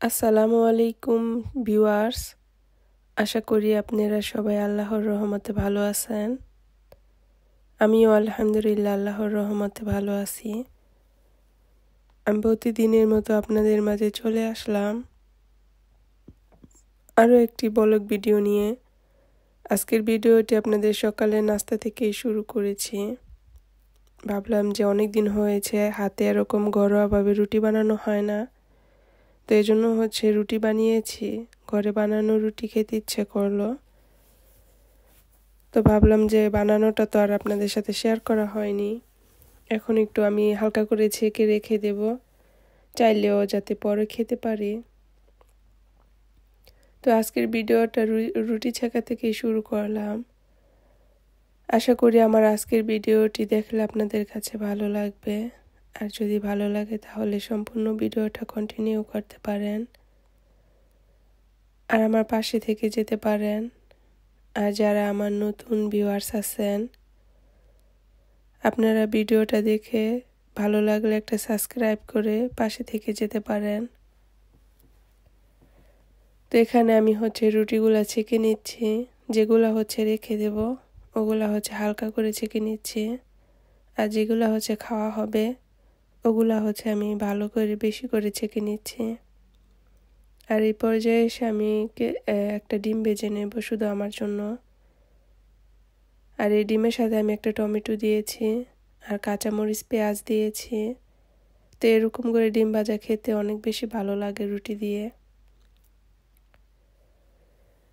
আসসালামু আলাইকুম ভিউয়ার্স। আশা করি আপনারা সবাই আল্লাহর রহমতে ভালো আছেন। আমিও আলহামদুলিল্লাহ আল্লাহর রহমতে ভালো আছি। আমি প্রতিদিনের মতো আপনাদের মাঝে চলে আসলাম আরও একটি ব্লগ ভিডিও নিয়ে। আজকের ভিডিওটি আপনাদের সকালে নাস্তা থেকেই শুরু করেছি। ভাবলাম যে অনেক দিন হয়েছে হাতে এরকম ঘরোয়াভাবে রুটি বানানো হয় না, তো এই জন্য রুটি বানিয়েছি। ঘরে বানানো রুটি খেতে ইচ্ছে করলো, তো ভাবলাম যে বানানোটা তো আর আপনাদের সাথে শেয়ার করা হয়নি। এখন একটু আমি হালকা করে ছেঁকে রেখে দেব, চাইলেও যাতে পরে খেতে পারি। তো আজকের ভিডিওটা রুটি ছেঁকা থেকেই শুরু করলাম। আশা করি আমার আজকের ভিডিওটি দেখলে আপনাদের কাছে ভালো লাগবে। আর যদি ভালো লাগে তাহলে সম্পূর্ণ ভিডিওটা কন্টিনিউ করতে পারেন আর আমার পাশে থেকে যেতে পারেন। আর যারা আমার নতুন ভিউয়ার্স আছেন, আপনারা ভিডিওটা দেখে ভালো লাগলে একটা সাবস্ক্রাইব করে পাশে থেকে যেতে পারেন। তো এখানে আমি রুটিগুলা ছেঁকে নিচ্ছি। যেগুলা রেখে দেব ওগুলা হালকা করে ছেঁকে নিচ্ছি, আর যেগুলা খাওয়া হবে ওগুলা আমি ভালো করে বেশি করে ছেঁকে নিচ্ছি। আর এই পর্যায়ে এসে আমি একটা ডিম ভেজে নেব শুধু আমার জন্য। আর এই ডিমের সাথে আমি একটা টমেটো দিয়েছি আর কাঁচামরিচ পেঁয়াজ দিয়েছি। তো এরকম করে ডিম ভাজা খেতে অনেক বেশি ভালো লাগে রুটি দিয়ে।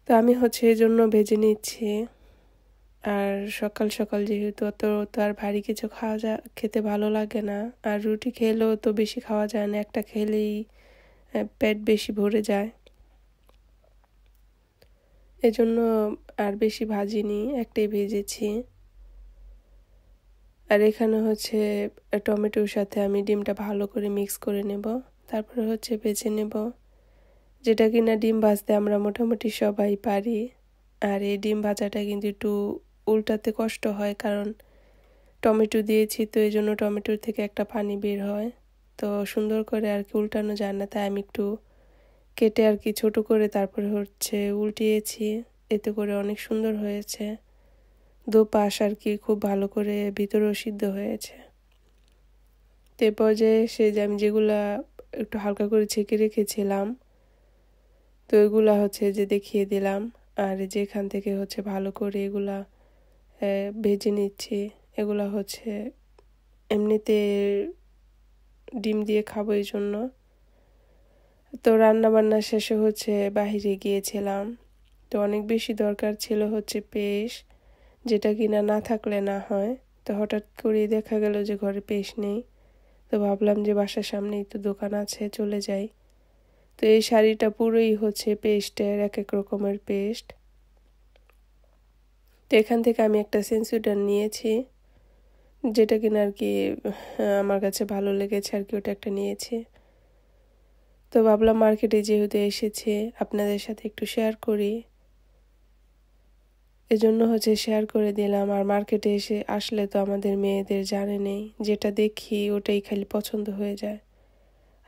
তো আমি এই জন্য ভেজে নিচ্ছি। আর সকাল সকাল যেহেতু অত তো আর ভারী কিছু খেতে ভালো লাগে না, আর রুটি খেলেও তো বেশি খাওয়া যায় না, একটা খেলেই পেট বেশি ভরে যায়। এজন্য আর বেশি ভাজিনি, একটাই ভেজেছি। আর এখানে টমেটোর সাথে আমি ডিমটা ভালো করে মিক্স করে নেব, তারপরে ভেজে নেব। যেটা কিনা ডিম ভাজতে আমরা মোটামুটি সবাই পারি। আর এই ডিম ভাজাটা কিন্তু একটু উল্টাতে কষ্ট হয়, কারণ টমেটো দিয়েছি, তো এই জন্য টমেটোর থেকে একটা পানি বের হয়, তো সুন্দর করে আর কি উল্টানো যায় না। তাই আমি একটু কেটে আর কি ছোট করে তারপরে উল্টিয়েছি। এতে করে অনেক সুন্দর হয়েছে। দুপাশ আর কি খুব ভালো করে ভিতরেও সিদ্ধ হয়েছে। তো এই পর্যায়ে এসে যে আমি যেগুলা একটু হালকা করে ছেঁকে রেখেছিলাম, তো এগুলা যে দেখিয়ে দিলাম। আর যেখান থেকে ভালো করে এগুলা ভেজে নিচ্ছি। এগুলা এমনিতে ডিম দিয়ে খাবো এই জন্য। তো রান্না বান্না শেষে বাহিরে গিয়েছিলাম। তো অনেক বেশি দরকার ছিল পেস্ট, যেটা কিনা না থাকলে না হয়। তো হঠাৎ করে দেখা গেল যে ঘরে পেস্ট নেই। তো ভাবলাম যে বাসার সামনেই তো দোকান আছে, চলে যাই। তো এই শাড়িটা পুরোই পেস্টের, এক এক রকমের পেস্ট। তো এখান থেকে আমি একটা সেন্সুডার নিয়েছি, যেটা কিনা আর কি আমার কাছে ভালো লেগেছে আর কি, ওটা একটা নিয়েছি। তো ভাবলাম মার্কেটে যেহেতু এসেছে আপনাদের সাথে একটু শেয়ার করি, এজন্য শেয়ার করে দিলাম। আর মার্কেটে আসলে তো আমাদের মেয়েদের জানে নেই, যেটা দেখি ওটাই খালি পছন্দ হয়ে যায়।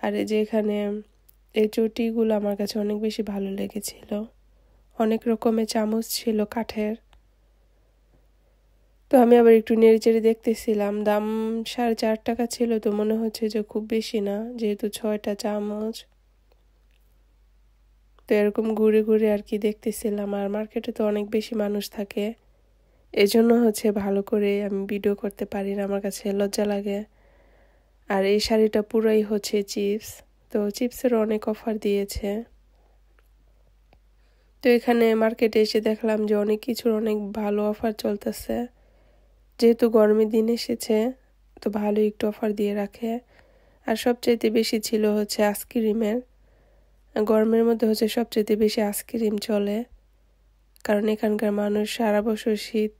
আর এখানে এই চটিগুলো আমার কাছে অনেক বেশি ভালো লেগেছিল। অনেক রকমের চামচ ছিল কাঠের। তো আমি আবার একটু নেড়েচেড়ে দেখতেছিলাম, দাম 4.5 টাকা ছিল। তো মনে হচ্ছে যে খুব বেশি না, যেহেতু 6টা চামচ। তো এরকম ঘুরে ঘুরে আর কি দেখতেছিলাম। আর মার্কেটে তো অনেক বেশি মানুষ থাকে, এজন্য ভালো করে আমি ভিডিও করতে পারি না, আমার কাছে লজ্জা লাগে। আর এই শাড়িটা পুরাই চিপস, তো চিপসের অনেক অফার দিয়েছে। তো এখানে মার্কেটে এসে দেখলাম যে অনেক কিছুর অনেক ভালো অফার চলতেছে, যেহেতু গরমের দিন এসেছে তো ভালোই একটু অফার দিয়ে রাখে। আর সবচাইতে বেশি ছিল আইসক্রিমের। গরমের মধ্যে সবচাইতে বেশি আইসক্রিম চলে, কারণ এখানকার মানুষ সারা বছর শীত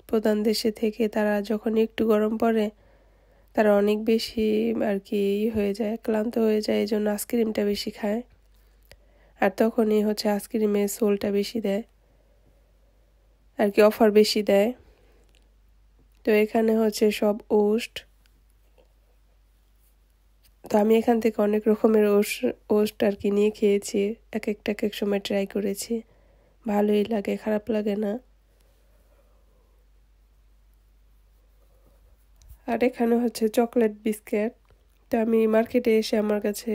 প্রধান দেশে থেকে তারা যখন একটু গরম পড়ে তারা অনেক বেশি আর কি হয়ে যায়, ক্লান্ত হয়ে যায়, এই জন্য আইসক্রিমটা বেশি খায়। আর তখনই আইসক্রিমের সোলটা বেশি দেয় আর কি, অফার বেশি দেয়। তো এখানে সব ওস্ট, তো আমি এখান থেকে অনেক রকমের ওস্ট আর কি নিয়ে খেয়েছি, এক এক সময় ট্রাই করেছি, ভালোই লাগে, খারাপ লাগে না। আর এখানে হচ্ছে চকলেট বিস্কিট। তো আমি মার্কেটে এসে আমার কাছে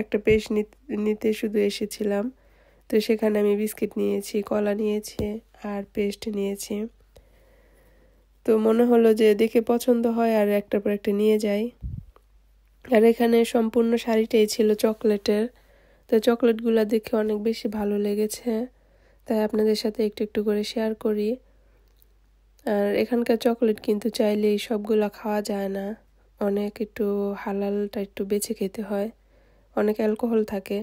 একটা পেস্ট নিতে শুধু এসেছিলাম, তো সেখানে আমি বিস্কিট নিয়েছি, কলা নিয়েছি আর পেস্ট নিয়েছি। তো মনে হলো যে দেখে পছন্দ হয় আর একটার পর একটা নিয়ে যাই। আর এখানে সম্পূর্ণ শাড়িটাই ছিল চকলেটের, তো চকলেটগুলো দেখে অনেক বেশি ভালো লেগেছে, তাই আপনাদের সাথে একটু একটু করে শেয়ার করি। আর এখানকার চকলেট কিন্তু চাইলেই সবগুলা খাওয়া যায় না, অনেক একটু হালালটা একটু বেছে খেতে হয়, অনেক অ্যালকোহল থাকে।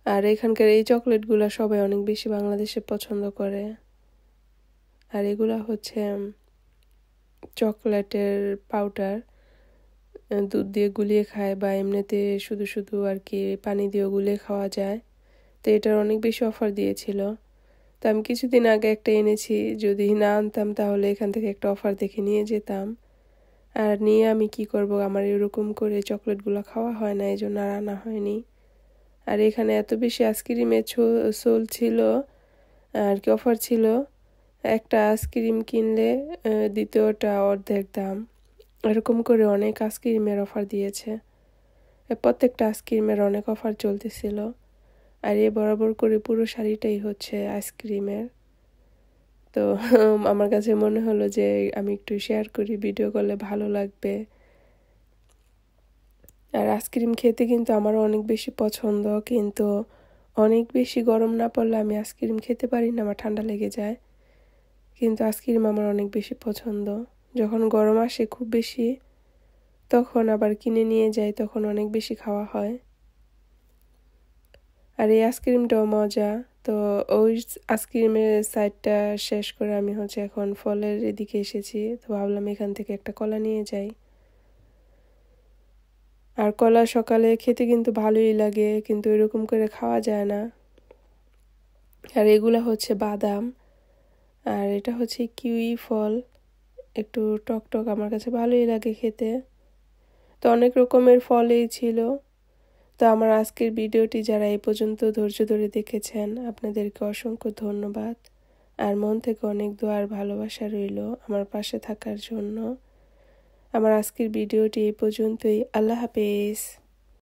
আর এখানকার এই চকলেটগুলো সবাই অনেক বেশি বাংলাদেশে পছন্দ করে। আর এগুলা হচ্ছে চকলেটের পাউডার, দুধ দিয়ে গুলিয়ে খায় বা এমনিতে শুধু শুধু আর কি পানি দিয়ে গুলিয়ে খাওয়া যায়। তো এটার অনেক বেশি অফার দিয়েছিল, তো আমি কিছুদিন আগে একটা এনেছি, যদি না আনতাম তাহলে এখান থেকে একটা অফার দেখে নিয়ে যেতাম। আর নিয়ে আমি কি করব, আমার এরকম করে চকলেটগুলো খাওয়া হয় না, এই জন্য আর আনা হয়নি। আর এখানে এত বেশি আইসক্রিমের সোল ছিল আর কি, অফার ছিল, একটা আইসক্রিম কিনলে দ্বিতীয়টা অর্ধেক দাম, এরকম করে অনেক আইসক্রিমের অফার দিয়েছে, প্রত্যেকটা আইসক্রিমের অনেক অফার চলতেছিল। আর এই বরাবর করে পুরো শাড়িটাই হচ্ছে আইসক্রিমের। তো আমার কাছে মনে হলো যে আমি একটু শেয়ার করি, ভিডিও করলে ভালো লাগবে। আর আইসক্রিম খেতে কিন্তু আমার অনেক বেশি পছন্দ, কিন্তু অনেক বেশি গরম না পড়লে আমি আইসক্রিম খেতে পারি না, আমার ঠান্ডা লেগে যায়। কিন্তু আইসক্রিম আমার অনেক বেশি পছন্দ, যখন গরম আসে খুব বেশি তখন আবার কিনে নিয়ে যাই, তখন অনেক বেশি খাওয়া হয়। আর এই আইসক্রিমটাও মজা। তো ওই আইসক্রিমের সাইডটা শেষ করে আমি হচ্ছে এখন ফলের এদিকে এসেছি, তো ভাবলাম এখান থেকে একটা কলা নিয়ে যাই। আর কলা সকালে খেতে কিন্তু ভালোই লাগে, কিন্তু এরকম করে খাওয়া যায় না। আর এগুলা হচ্ছে বাদাম, আর এটা হচ্ছে কিউই ফল, একটু টক টক, আমার কাছে ভালোই লাগে খেতে। তো অনেক রকমের ফলই ছিল। তো আমার আজকের ভিডিওটি যারা এই পর্যন্ত ধৈর্য ধরে দেখেছেন, আপনাদেরকে অসংখ্য ধন্যবাদ। আর মন থেকে অনেক দোয়া আর ভালোবাসা রইল আমার পাশে থাকার জন্য। আমার আজকের ভিডিওটি এই পর্যন্তই। আল্লাহ হাফেজ।